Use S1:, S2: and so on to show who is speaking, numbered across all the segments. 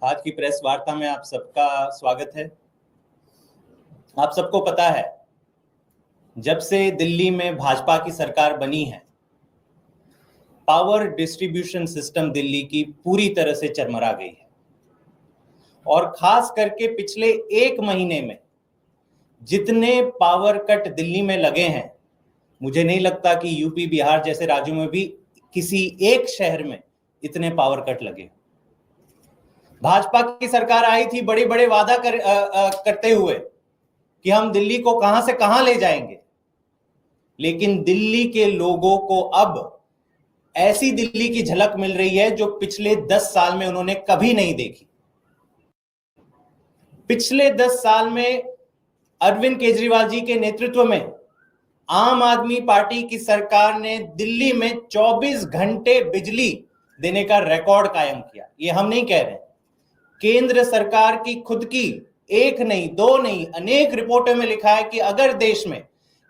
S1: आज की प्रेस वार्ता में आप सबका स्वागत है। आप सबको पता है, जब से दिल्ली में भाजपा की सरकार बनी है, पावर डिस्ट्रीब्यूशन सिस्टम दिल्ली की पूरी तरह से चरमरा गई है। और खास करके पिछले एक महीने में जितने पावर कट दिल्ली में लगे हैं, मुझे नहीं लगता कि यूपी बिहार जैसे राज्यों में भी किसी एक शहर में इतने पावर कट लगे। भाजपा की सरकार आई थी बड़े बड़े वादा करते हुए कि हम दिल्ली को कहां से कहां ले जाएंगे, लेकिन दिल्ली के लोगों को अब ऐसी दिल्ली की झलक मिल रही है जो पिछले 10 साल में उन्होंने कभी नहीं देखी। पिछले 10 साल में अरविंद केजरीवाल जी के नेतृत्व में आम आदमी पार्टी की सरकार ने दिल्ली में 24 घंटे बिजली देने का रिकॉर्ड कायम किया। ये हम नहीं कह रहे, केंद्र सरकार की खुद की एक नहीं, दो नहीं, अनेक रिपोर्टों में लिखा है कि अगर देश में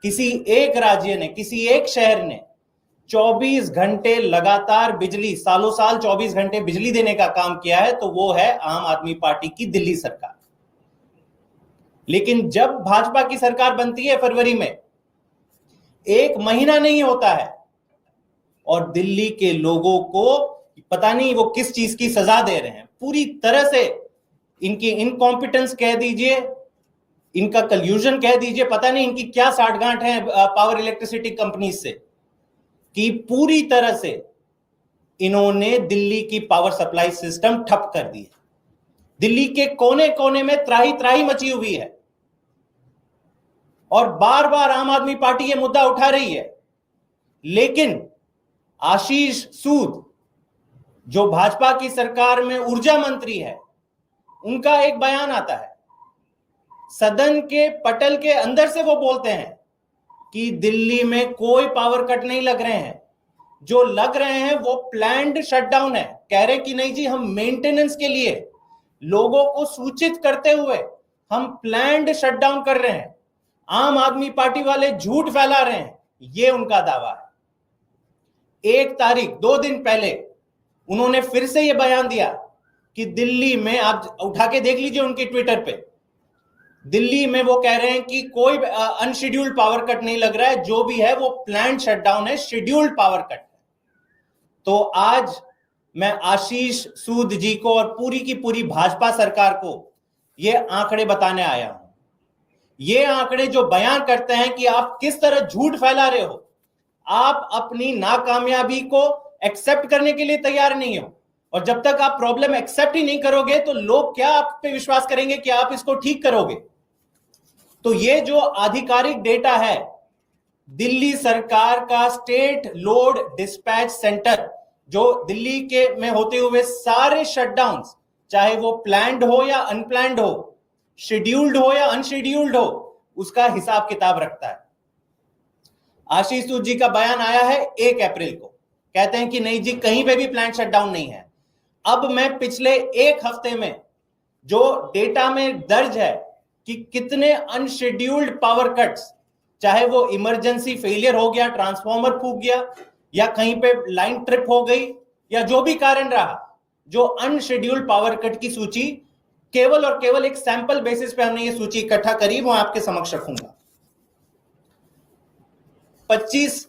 S1: किसी एक राज्य ने, किसी एक शहर ने 24 घंटे लगातार बिजली, सालों साल 24 घंटे बिजली देने का काम किया है तो वो है आम आदमी पार्टी की दिल्ली सरकार। लेकिन जब भाजपा की सरकार बनती है फरवरी में, एक महीना नहीं होता है और दिल्ली के लोगों को पता नहीं वो किस चीज की सजा दे रहे हैं। पूरी तरह से इनकी इनकॉम्पिटेंस कह दीजिए, इनका कल्यूजन कह दीजिए, पता नहीं इनकी क्या साठगांठ है पावर इलेक्ट्रिसिटी कंपनी से, कि पूरी तरह से इन्होंने दिल्ली की पावर सप्लाई सिस्टम ठप कर दी है। दिल्ली के कोने कोने में त्राही त्राही मची हुई है और बार बार आम आदमी पार्टी ये मुद्दा उठा रही है, लेकिन आशीष सूद जो भाजपा की सरकार में ऊर्जा मंत्री है, उनका एक बयान आता है, सदन के पटल के अंदर से वो बोलते हैं कि दिल्ली में कोई पावर कट नहीं लग रहे हैं, जो लग रहे हैं वो प्लान्ड शटडाउन है। कह रहे कि नहीं जी, हम मेंटेनेंस के लिए लोगों को सूचित करते हुए हम प्लान्ड शटडाउन कर रहे हैं। आम आदमी पार्टी वाले झूठ फैला रहे हैं, ये उनका दावा है। 1 तारीख 2 दिन पहले उन्होंने फिर से यह बयान दिया कि दिल्ली में, आप उठा के देख लीजिए उनके ट्विटर पे, दिल्ली में वो कह रहे हैं कि कोई अनशेड्यूल्ड पावर कट नहीं लग रहा है, जो भी है वो प्लान्ड शटडाउन है, शेड्यूल्ड पावर कट है। तो आज मैं आशीष सूद जी को और पूरी की पूरी भाजपा सरकार को ये आंकड़े बताने आया हूं। ये आंकड़े जो बयान करते हैं कि आप किस तरह झूठ फैला रहे हो, आप अपनी नाकामयाबी को एक्सेप्ट करने के लिए तैयार नहीं हो, और जब तक आप प्रॉब्लम एक्सेप्ट ही नहीं करोगे तो लोग क्या आप पे विश्वास करेंगे कि आप इसको ठीक करोगे। तो ये जो आधिकारिक डेटा है, दिल्ली सरकार का स्टेट लोड डिस्पैच सेंटर, जो दिल्ली के में होते हुए सारे शटडाउन्स, चाहे वो प्लान्ड हो या अनप्लान्ड हो, शेड्यूल्ड हो या अनशेड्यूल्ड हो, उसका हिसाब किताब रखता है। आशीष सूद जी का बयान आया है 1 अप्रैल को, कहते हैं कि नहीं जी, कहीं पे भी प्लान्ड शटडाउन नहीं है। अब मैं पिछले 1 हफ्ते में जो डेटा में दर्ज है कि कितने अनशेड्यूल्ड पावर कट्स, चाहे वो इमरजेंसी फेलियर हो गया, ट्रांसफार्मर फूक गया, या कहीं पे लाइन ट्रिप हो गई, या जो भी कारण रहा, जो अनशेड्यूल्ड पावर कट की सूची केवल और केवल एक सैंपल बेसिस पे हमने ये सूची इकट्ठा करी, वो आपके समक्ष रखूंगा। 25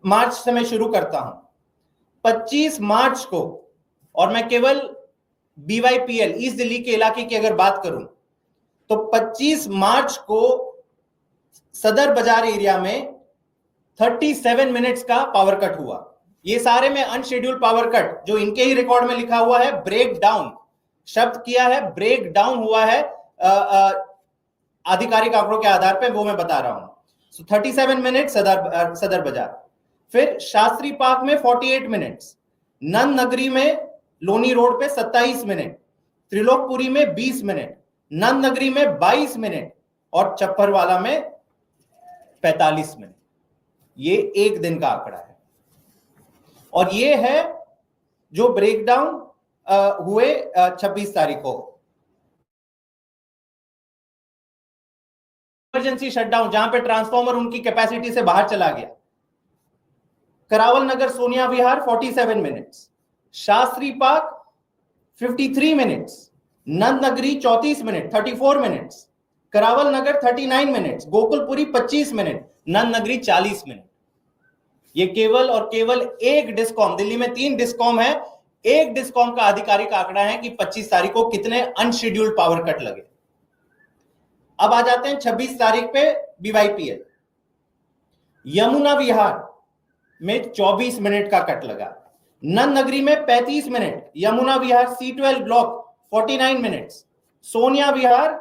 S1: मार्च से मैं शुरू करता हूं। 25 मार्च को, और मैं केवल BYPL ईस्ट दिल्ली के इलाके की अगर बात करूं तो 25 मार्च को सदर बाजार एरिया में 37 मिनट्स का पावर कट हुआ। ये सारे में अनशेड्यूल्ड पावर कट, जो इनके ही रिकॉर्ड में लिखा हुआ है ब्रेक डाउन, शब्द किया है ब्रेक डाउन हुआ है आधिकारिक आंकड़ों के आधार पर, वो मैं बता रहा हूं। 37 मिनट सदर बाजार, फिर शास्त्री पार्क में 48 मिनट्स, नंद नगरी में लोनी रोड पे 27 मिनट, त्रिलोकपुरी में 20 मिनट, नंद नगरी में 22 मिनट और चप्परवाला में 45 मिनट। ये एक दिन का आंकड़ा है, और ये है जो ब्रेकडाउन हुए 26 तारीख को। इमरजेंसी शटडाउन, जहां पे ट्रांसफार्मर उनकी कैपेसिटी से बाहर चला गया। Karawal Nagar Sonia Vihar 47 minutes, Shastri Park 53 minutes, Nandnagri 34 minute 34 minutes, Karawal Nagar 39 minutes, Gokulpuri 25 minute, Nandnagri 40 minute. ये केवल और केवल एक डिस्कॉम, दिल्ली में 3 डिस्कॉम है, एक डिस्कॉम का आधिकारिक आंकड़ा है कि 25 तारीख को कितने अनशेड्यूल्ड पावर कट लगे। अब आ जाते हैं 26 तारीख पे बीवाईपीएल। यमुना विहार में 24 मिनट का कट लगा, नंदनगरी में 35 मिनट, यमुना विहार C12 ब्लॉक 49 मिनट्स, सोनिया विहार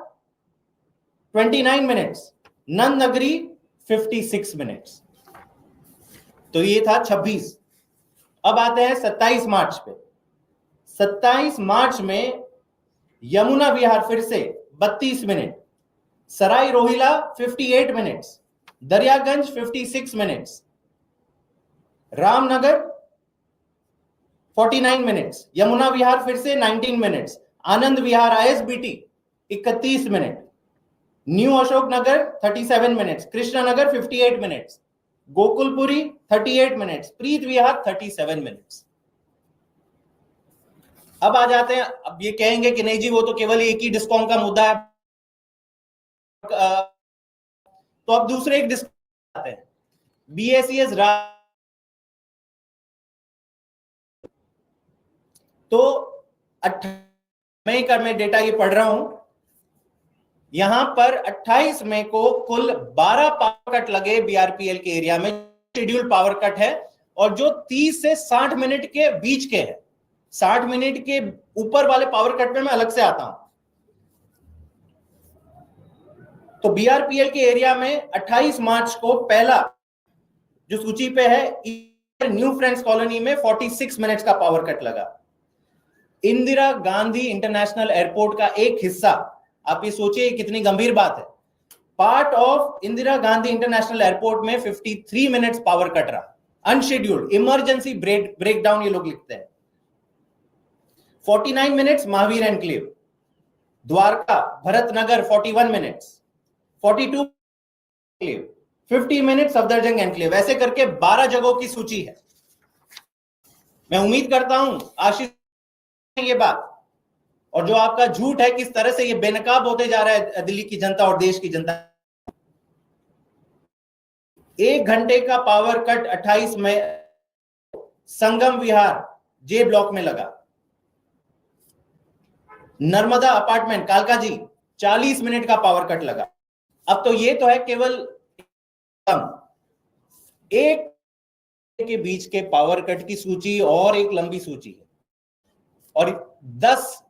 S1: 29 मिनट्स, नंदनगरी 56 मिनट्स। तो ये था 26। अब आते हैं 27 मार्च पे। 27 मार्च में यमुना विहार फिर से 32 minute, Sarai Rohilla 58 minutes, Daryaganj 56 minutes, Ramnagar 49 minutes, Yamuna Vihar फिर से 19 minutes, Anand Vihar ISBT 31 minute, New Ashok Nagar 37 minutes, Krishnanagar 58 minutes, Gokulpuri 38 minutes, Preet Vihar 37 minutes. अब आ जाते हैं, अब ये कहेंगे कि नहीं जी वो तो केवल एक ही डिस्कॉम का मुद्दा है, तो अब दूसरे एक डिस्कॉम आते हैं, BSES तो 28 मई का मैं डेटा ये पढ़ रहा हूं, यहां पर 28 मई को कुल 12 पावर कट लगे BRPL के एरिया में, शेड्यूल पावर कट है, और जो 30 से 60 मिनट के बीच के है। 60 मिनट के ऊपर वाले पावर कट में मैं अलग से आता हूं। तो BRPL के एरिया में 28 मार्च को पहला जो सूची पे है, न्यू फ्रेंड्स कॉलोनी में 46 मिनट्स का पावर कट लगा। इंदिरा गांधी इंटरनेशनल एयरपोर्ट का एक हिस्सा, आप ये सोचिए कितनी गंभीर बात है, part of Indira Gandhi international airport में 53 मिनट्स पावर कट रहा, अनशेड्यूल्ड, इमरजेंसी ब्रेकडाउन ये लोग लिखते हैं। 49 minutes Mahavir enclave, Dwarka Bharatnagar 41 minutes, 42 enclave, 50 minutes Safdarjung enclave, ऐसे करके 12 जगहों की सूची है। मैं उम्मीद करता हूं आशीष ये बात, और जो आपका झूठ है किस तरह से ये बेनकाब होते जा रहा है दिल्ली की जनता और देश की जनता। 1 घंटे का पावर कट 28 मई संगम विहार J ब्लॉक में लगा। नर्मदा अपार्टमेंट कालका जी 40 मिनट का पावर कट लगा। अब तो ये तो है केवल एक के बीच के पावर कट की सूची, और एक लंबी सूची है, और 10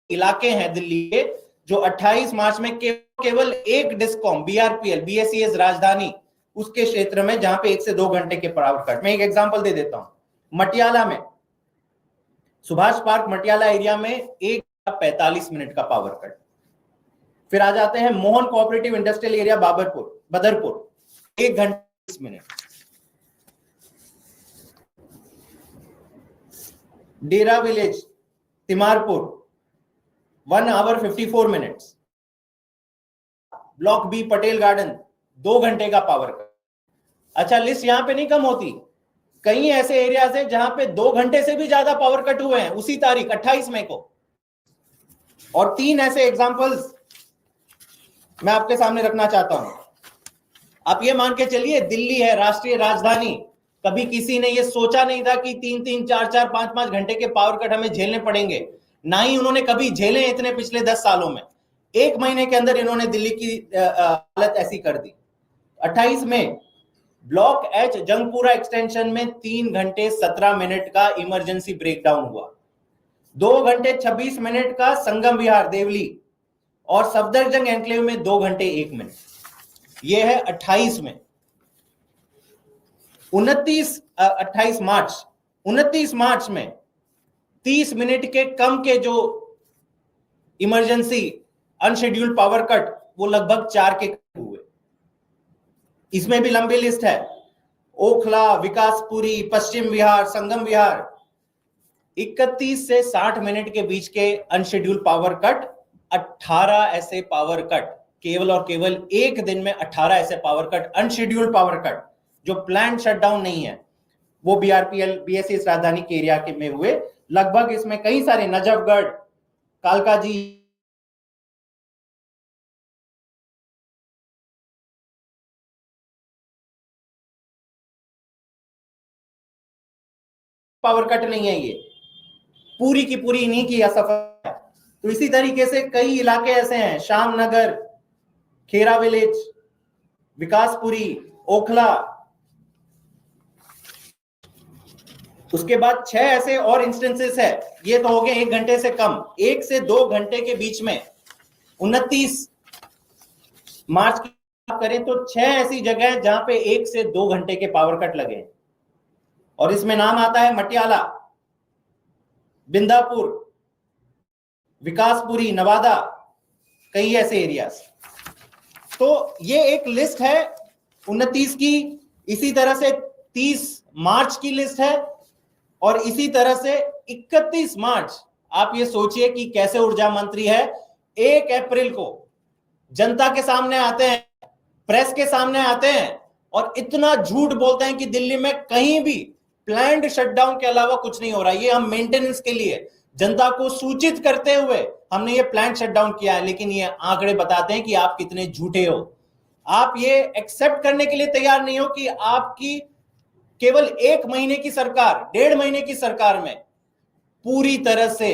S1: इलाके हैं दिल्ली के जो 28 मार्च में केवल एक डिस्कॉम BRPL BSES राजधानी उसके क्षेत्र में, जहां पे 1 से 2 घंटे के पावर कट। मैं एक एग्जांपल दे देता हूं, मटियाला में सुभाष पार्क मटियाला एरिया में 1:45 मिनट का पावर कट। फिर आ जाते हैं Mohan cooperative industrial area Badarpur 1 घंटा 30 minute. Dera village Timarpur 1 hour 54 minutes. Block B Patel garden 2 घंटे का पावर कट। अच्छा, लिस्ट यहां पे नहीं कम होती, कई ऐसे एरियाज हैं जहां पे 2 घंटे से भी ज्यादा पावर कट हुए हैं उसी तारीख 28 मई को। और 3 ऐसे एग्जांपल्स मैं आपके सामने रखना चाहता हूं। आप ये मान के चलिए, दिल्ली है राष्ट्रीय राजधानी, कभी किसी ने ये सोचा नहीं था कि 3-3, 4-4, 5-5 घंटे के पावर कट हमें झेलने पड़ेंगे, ना ही उन्होंने कभी झेले इतने पिछले 10 सालों में। 1 महीने के अंदर इन्होंने दिल्ली की हालत ऐसी कर दी। 28 में ब्लॉक H जंगपुरा एक्सटेंशन में 3 घंटे 17 मिनट का इमरजेंसी ब्रेकडाउन हुआ। 2 घंटे 26 मिनट का संगम विहार देवली, और सफदरजंग एनक्लेव में 2 घंटे 1 मिनट। यह है 28 में। 29 मार्च में 30 मिनट के कम के जो इमरजेंसी अनशेड्यूल्ड पावर कट, वो लगभग 4 के हुए। इसमें भी लंबी लिस्ट है, ओखला, विकासपुरी, पश्चिम विहार, संगम विहार। 31 से 60 मिनट के बीच के अनशेड्यूल्ड पावर कट, 18 ऐसे पावर कट, केवल और केवल एक दिन में 18 ऐसे power cut, unscheduled power cut, जो प्लान्ड शटडाउन नहीं है। वो बीआरपीएल बीएसएस राजधानी के एरिया के में हुए। लगभग इसमें कई सारे नजफगढ़, कालकाजी, पावर कट नहीं है, ये पूरी की पूरी इन्हीं की असफल है। तो इसी तरीके से कई इलाके ऐसे हैं, श्यामनगर, खेरा विलेज, विकासपुरी, ओखला। उसके बाद 6 ऐसे और इंस्टेंसेस है, ये तो हो गए 1 घंटे से कम, 1 से 2 घंटे के बीच में। 29 मार्च की बात करें तो 6 ऐसी जगह है जहां पे 1 से 2 घंटे के पावर कट लगे, और इसमें नाम आता है मटियाला, बिंदापुर, विकासपुरी, नवादा, कई ऐसे एरियाज। तो ये एक लिस्ट है 29 की। इसी तरह से 30 मार्च की लिस्ट है, और इसी तरह से 31 मार्च। आप ये सोचिए कि कैसे ऊर्जा मंत्री है, 1 अप्रैल को जनता के सामने आते हैं, प्रेस के सामने आते हैं, और इतना झूठ बोलते हैं कि दिल्ली में कहीं भी प्लान्ड शटडाउन के अलावा कुछ नहीं हो रहा है। ये हम मेंटेनेंस के लिए जनता को सूचित करते हुए हमने ये प्लान्ड शटडाउन किया है, लेकिन ये आंकड़े बताते हैं कि आप कितने झूठे हो। आप ये एक्सेप्ट करने के लिए तैयार नहीं हो कि आपकी केवल 1 महीने की सरकार, 1.5 महीने की सरकार में पूरी तरह से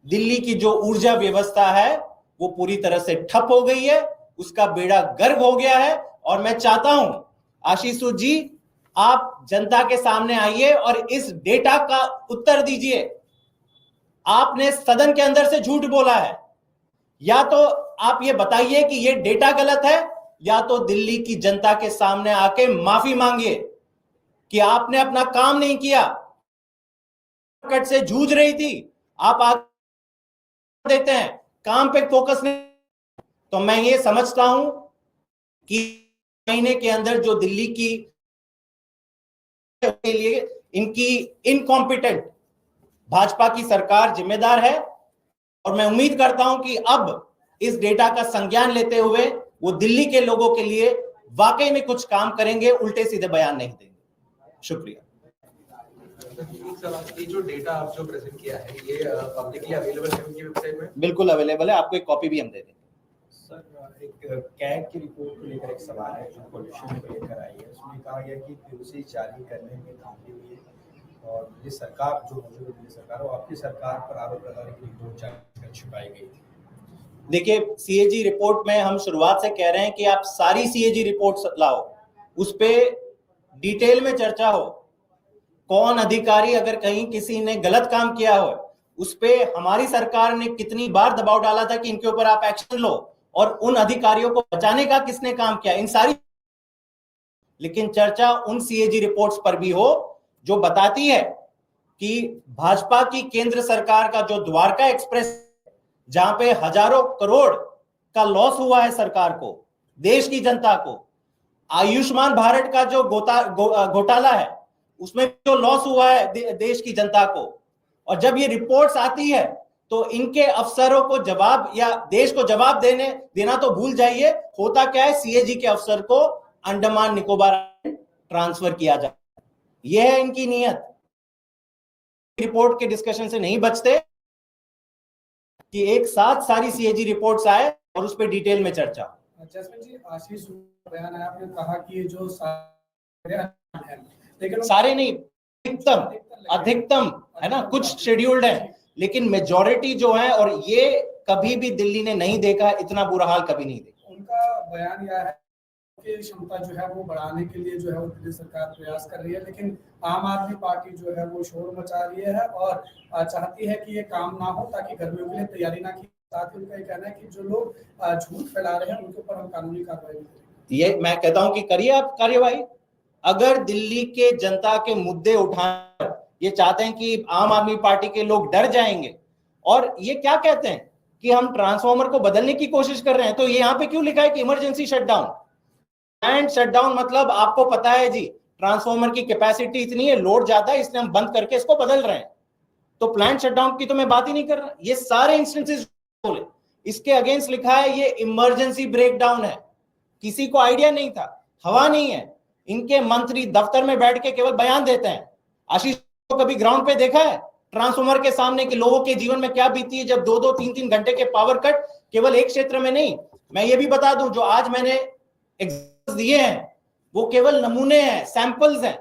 S1: दिल्ली की जो ऊर्जा व्यवस्था है वो पूरी तरह से ठप हो गई है, उसका बेड़ा गर्क हो गया है। और मैं चाहता हूं आशीष सूद जी, आप जनता के सामने आइए और इस डेटा का उत्तर दीजिए। आपने सदन के अंदर से झूठ बोला है, या तो आप ये बताइए कि ये डेटा गलत है, या तो दिल्ली की जनता के सामने आके माफी मांगिए कि आपने अपना काम नहीं किया, कट से जूझ रही थी, आप आगे देते हैं, काम पे फोकस नहीं। तो मैं ये समझता हूं कि महीने के अंदर जो दिल्ली की के लिए इनकी इनकॉम्पिटेंट भाजपा की सरकार जिम्मेदार है, और मैं उम्मीद करता हूं कि अब इस डेटा का संज्ञान लेते हुए वो दिल्ली के लोगों के लिए वाकई में कुछ काम करेंगे, उल्टे सीधे बयान नहीं देंगे। शुक्रिया।
S2: ये जो डेटा आप जो प्रेजेंट किया है, ये पब्लिकली अवेलेबल है उनकी वेबसाइट में?
S1: बिल्कुल अवेलेबल है, आपको एक कॉपी भी हम दे देंगे।
S3: सर, एक कैग की रिपोर्ट को लेकर एक सवाल है जो पॉल्यूशन को लेकर आई है। उसमें कहा गया कि पीयूसी जारी करने में धांधली हुई है, और ये सरकार जो मौजूद दिल्ली सरकार वो आपकी सरकार पर आरोप लगा रही है कि रिपोर्ट जारी कर छुपाई गई थी।
S1: देखिए, सीएजी रिपोर्ट में हम शुरुआत से कह रहे हैं कि आप सारी सीएजी रिपोर्ट लाओ, उस पे डिटेल में चर्चा हो, कौन अधिकारी अगर कहीं किसी ने गलत काम किया हो उस पे हमारी सरकार ने कितनी बार दबाव डाला था कि इनके ऊपर आप एक्शन लो, और उन अधिकारियों को बचाने का किसने काम किया, इन सारी। लेकिन चर्चा उन सीएजी रिपोर्ट्स पर भी हो जो बताती है कि भाजपा की केंद्र सरकार का जो द्वारका एक्सप्रेस, जहां पे हजारों करोड़ का लॉस हुआ है सरकार को, देश की जनता को, आयुष्मान भारत का जो घोटाला है उसमें जो लॉस हुआ है देश की जनता को, और जब ये रिपोर्ट्स आती है तो इनके अफसरों को जवाब या देश को जवाब देना तो भूल जाइए। होता क्या है, सीएजी के अफसर को अंडमान निकोबार ट्रांसफर किया जाता है। यह है इनकी नीयत। रिपोर्ट के डिस्कशन से नहीं बचते कि एक साथ सारी सीएजी रिपोर्ट्स आए और उस पर डिटेल में चर्चा।
S4: जसमिन जी, आशीष बयान आया, आपने कहा कि जो सारे हैं, लेकिन
S1: सारे नहीं, अधिकतम है ना, कुछ शेड्यूल्ड है, लेकिन मेजॉरिटी जो है, और ये कभी भी दिल्ली ने नहीं देखा, इतना बुरा हाल कभी नहीं देखा।
S4: उनका बयान यह है कि क्षमता जो है वो बढ़ाने के लिए जो है वो दिल्ली सरकार प्रयास कर रही है, लेकिन आम आदमी पार्टी जो है वो शोर मचा रही है और चाहती है कि ये काम ना हो ताकि गर्मियों के लिए तैयारी ना की। साथ ही उनका ये कहना है कि जो लोग झूठ फैला रहे हैं उनके ऊपर हम कानूनी कार्रवाई करेंगे।
S1: ये मैं कहता हूं कि करिए आप कार्यवाही। अगर दिल्ली के जनता के मुद्दे उठाकर ये चाहते हैं कि आम आदमी पार्टी के लोग डर जाएंगे, और ये क्या कहते हैं कि हम ट्रांसफार्मर को बदलने की कोशिश कर रहे हैं, तो ये यहाँ पे क्यों लिखा है कि इमरजेंसी शटडाउन? प्लांट शटडाउन मतलब आपको पता है जी, ट्रांसफार्मर की कैपेसिटी इतनी है, लोड ज्यादा है, इसलिए हम बंद करके इसको बदल रहे हैं। तो प्लांट शटडाउन की तो मैं बात ही नहीं कर रहा। ये सारे इंस्टेंसेस बोले, इसके अगेंस्ट लिखा है ये इमरजेंसी ब्रेकडाउन है। किसी को आइडिया नहीं था, हवा नहीं है, इनके मंत्री दफ्तर में बैठ के केवल बयान देते हैं, आशीष को कभी ग्राउंड पे देखा है ट्रांसफॉर्मर के सामने कि लोगों के जीवन में क्या बीती है जब 2-2, 3-3 घंटे के पावर कट, केवल एक क्षेत्र में नहीं। मैं ये भी बता दूं, जो आज मैंने एग्जाम्पल्स दिए हैं वो केवल नमूने हैं, सैंपल्स हैं।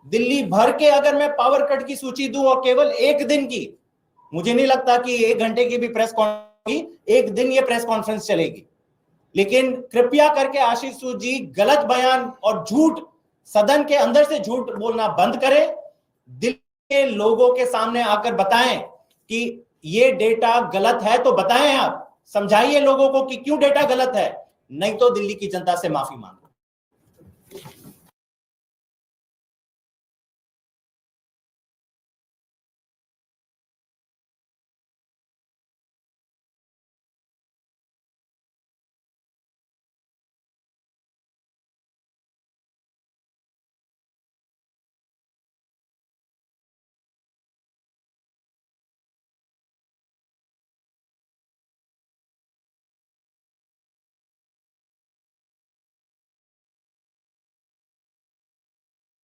S1: दिल्ली भर के अगर मैं पावर कट की सूची दूं और केवल एक दिन की, मुझे नहीं लगता कि 1 घंटे की भी प्रेस कॉन्फ्रेंस, एक दिन ये प्रेस कॉन्फ्रेंस चलेगी। लेकिन कृपया करके आशीष सूद जी गलत बयान और झूठ, सदन के अंदर से झूठ बोलना बंद करें। दिल्ली के लोगों के सामने आकर बताएं कि ये डेटा गलत है, तो बताएं, आप समझाइए लोगों को कि क्यों डेटा गलत है, नहीं तो दिल्ली की जनता से माफी मांगो।